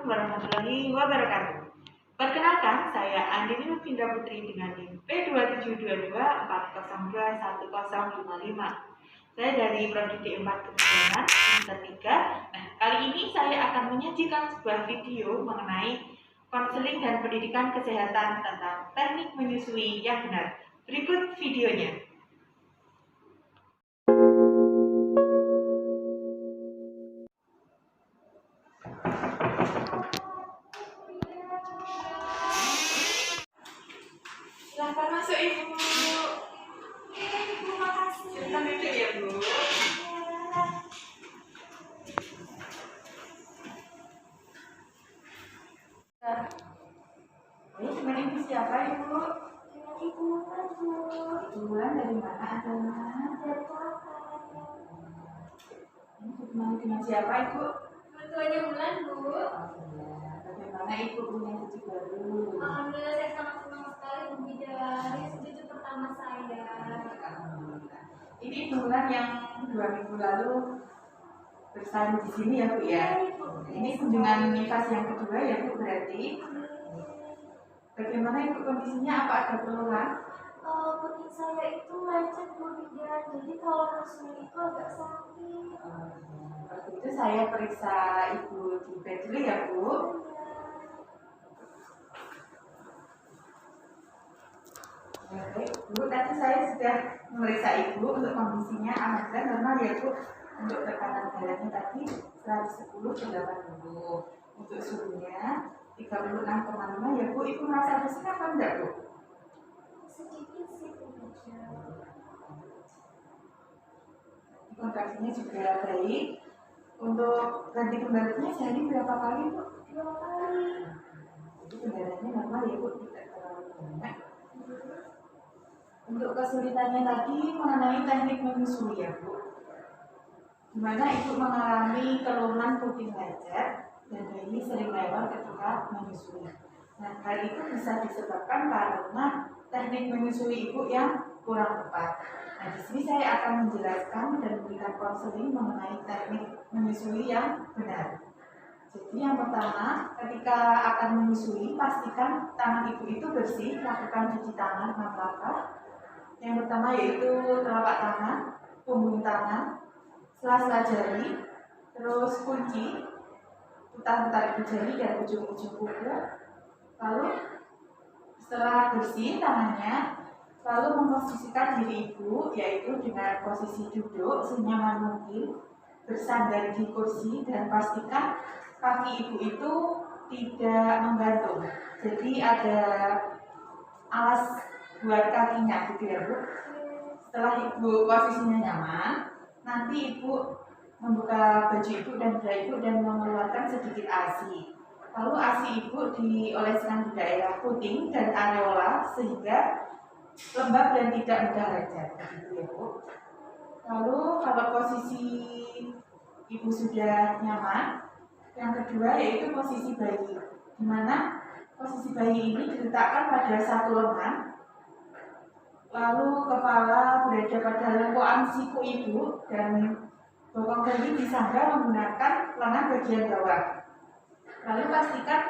Warahmatullahi wabarakatuh. Perkenalkan, saya Andini Novinda Putri dengan NIM P2722402155. Saya dari Prodi D4 Kebidanan semester 3. Nah, kali ini saya akan menyajikan sebuah video mengenai konseling dan pendidikan kesehatan tentang teknik menyusui yang benar. Berikut videonya. Silahkan masuk Ibu. Terima kasih. Silahkan duduk ya Bu. Ini dengan Ibu siapa Ibu? Dengan Ibu Mulan, Bu. Ibu Mulan dari mana asalnya? Dari Klaten. Ini ditemani dengan siapa Ibu? Mertuanya Mulan, Bu. Bagaimana Ibu punya cucu baru? Alhamdulillah saya sangat senang sekali Bu Bidari, cucu pertama saya. Ini Ibu Mulan yang 2 minggu lalu bersalin di sini ya Bu ya? Ini kunjungan nifas yang kedua ya Bu berarti? Bagaimana Ibu kondisinya? Apa ada keluhan? Puting saya itu lecet Bu Bidari, jadi kalau langsung itu agak sakit. Waktu itu saya periksa Ibu di bed dulu ya Bu. Baik, Bu, tadi saya sudah memeriksa Ibu untuk kondisinya alhamdulillah normal ya Bu. Untuk tekanan darahnya tadi 110/80. Untuk suhunya 36,5 ya Bu. Ibu merasa pusing apa enggak Bu? Sedikit sih Bu Bidari. Kontraksinya juga baik. Untuk ganti pembaliknya sehari berapa kali Bu? 2 kali. Jadi kendaraannya normal ya Bu, tidak terlalu banyak. Untuk kesulitannya tadi mengenai teknik menyusui ya Bu, dimana Ibu mengalami keluhan puting lecet dan bayi sering lewat ketika menyusui. Nah, hal itu bisa disebabkan karena teknik menyusui Ibu yang kurang tepat. Nah, di sini saya akan menjelaskan dan memberikan konseling mengenai teknik menyusui yang benar. Jadi yang pertama, ketika akan menyusui, pastikan tangan Ibu itu bersih, lakukan cuci tangan 6 langkah. Yang pertama yaitu telapak tangan, punggung tangan, sela-sela jari, terus kunci, putar-putar ibu jari dan ujung-ujung kuku. Lalu setelah bersih tangannya, lalu memposisikan diri Ibu yaitu dengan posisi duduk senyaman mungkin, bersandar di kursi dan pastikan kaki Ibu itu tidak menggantung. Jadi ada alas buat kakinya gitu ya Bu. Setelah Ibu posisinya nyaman, nanti Ibu membuka baju Ibu dan bra Ibu dan mengeluarkan sedikit ASI. Lalu ASI Ibu dioleskan di daerah puting dan areola sehingga lembab dan tidak mudah lecet gitu ya Bu. Lalu kalau posisi Ibu sudah nyaman, yang kedua yaitu posisi bayi, di mana posisi bayi ini diletakkan pada satu lengan, lalu kepala berada pada lengkoan siku Ibu dan bokong bayi disangga menggunakan lengan bagian bawah. Lalu pastikan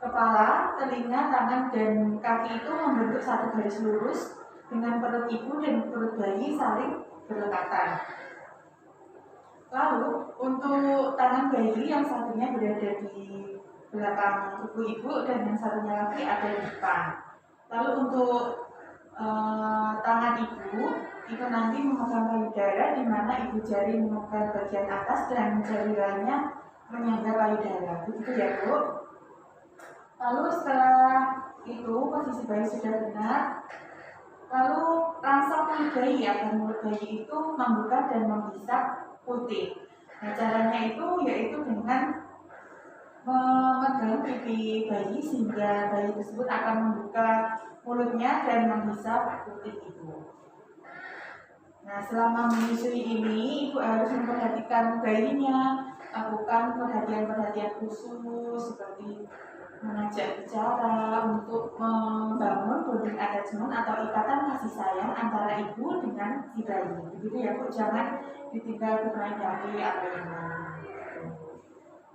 kepala, telinga, tangan, dan kaki itu membentuk satu garis lurus dengan perut Ibu dan perut bayi saling berdekatan. Lalu untuk tangan bayi yang satunya berada di belakang kuku Ibu dan yang satunya lagi ada di depan. Lalu untuk tangan Ibu itu nanti memegang payudara, di mana Ibu jari memegang bagian atas dan jari lainnya menyangga payudara, begitu ya Bu. Lalu setelah itu posisi bayi sudah benar, lalu rangsang mulut bayi agar mulut bayi itu membuka dan menghisap putih. Nah, caranya itu yaitu dengan memegang pipi bayi sehingga bayi tersebut akan membuka mulutnya dan menghisap putih Ibu. Nah, selama menyusui ini Ibu harus memperhatikan bayinya, lakukan perhatian-perhatian khusus seperti mengajak bicara untuk membangun bonding attachment atau ikatan kasih sayang antara ibu dengan si bayi. Begitu ya Bu, jangan ditinggal bermain HP atau gimana.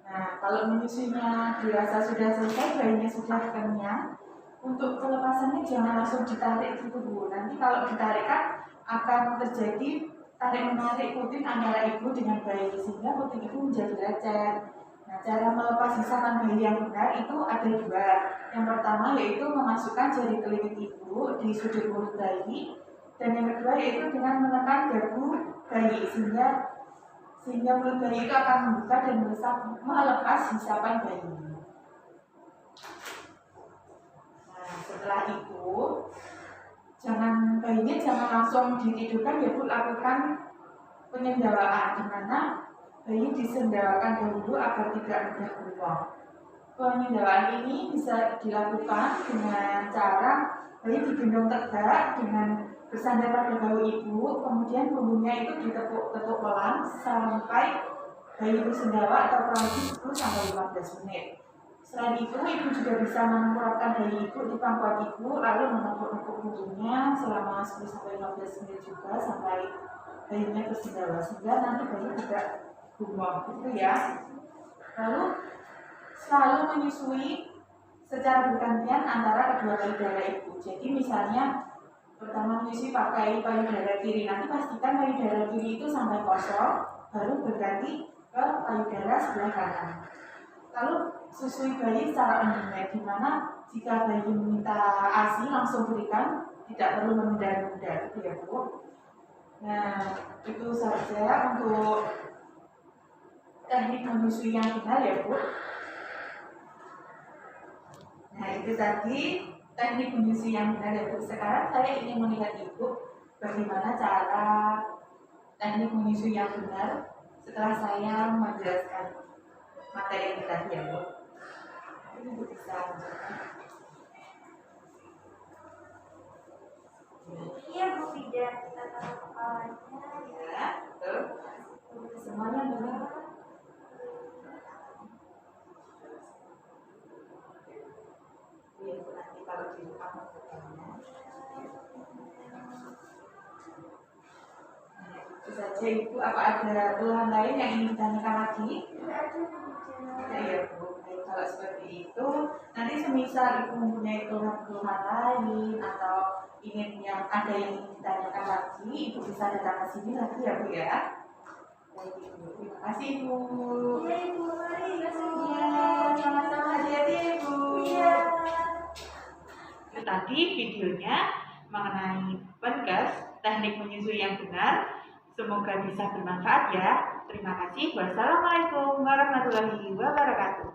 Nah, kalau menyusunya dirasa sudah selesai, bayinya sudah kenyang, untuk pelepasannya jangan langsung ditarik gitu Bu. Nanti kalau ditarik kan akan terjadi tarik menarik puting antara ibu dengan bayi sehingga puting itu menjadi lecet. Nah, cara melepas hisapan bayi yang benar itu ada dua. Yang pertama yaitu memasukkan jari kelingking ibu di sudut mulut bayi, dan yang kedua yaitu dengan menekan dagu bayi sehingga mulut bayi itu akan membuka dan melepas hisapan bayi. Nah, setelah itu bayinya jangan langsung ditidurkan ya Bu, lakukan penyendawaan di mana bayi disendawakan dahulu agar tidak mudah buang. Penyendawaan ini bisa dilakukan dengan cara bayi digendong tegak dengan bersandar pada bahu ibu, kemudian punggungnya itu ditepuk-tepuk pelan sampai bayi itu sendawa atau kurang lebih 10 sampai 15 menit. Selain itu, ibu juga bisa menempatkan bayi ibu di pangkuan ibu, lalu menepuk-nepuk punggungnya selama 10 sampai 15 menit juga sampai bayinya tersendawa, sehingga nanti bayi tidak bengong, gitu ya. Lalu selalu menyusui secara bergantian antara kedua payudara ibu. Jadi misalnya pertama menyusui pakai payudara kiri, nanti pastikan payudara kiri itu sampai kosong, baru berganti ke payudara sebelah kanan. Lalu susui bayi secara on-demand, di mana jika bayi meminta ASI langsung berikan, tidak perlu menunda-nunda, gitu ya Bu. Nah, itu saja untuk teknik menyusui yang benar ya Bu. Nah, itu tadi teknik menyusui yang benar ya Bu. Sekarang saya ingin melihat Ibu bagaimana cara teknik menyusui yang benar setelah saya menjelaskan materi ini tadi ya Bu. Ibu bisa menjelaskan. Iya Bu Fida, kita taruh kepalanya Ya, betul. Semuanya benar. Iya Bu, nanti kalau di rumah mengerjakannya. Itu saja Ibu, apa ada keluhan lain yang ingin ditanyakan lagi? tidak ada bicara. Iya Bu, baik, kalau seperti itu nanti semisal Ibu mempunyai keluhan lain atau ada yang ingin ditanyakan lagi, Ibu bisa datang ke sini lagi ya Bu ya. Baik Ibu, terima kasih Ibu. Iya Ibu, mari Ibu. Iya, sama-sama, hati-hati Ibu. Iya. Itu tadi videonya mengenai petugas teknik menyusui yang benar. Semoga bisa bermanfaat ya. Terima kasih. Wassalamualaikum warahmatullahi wabarakatuh.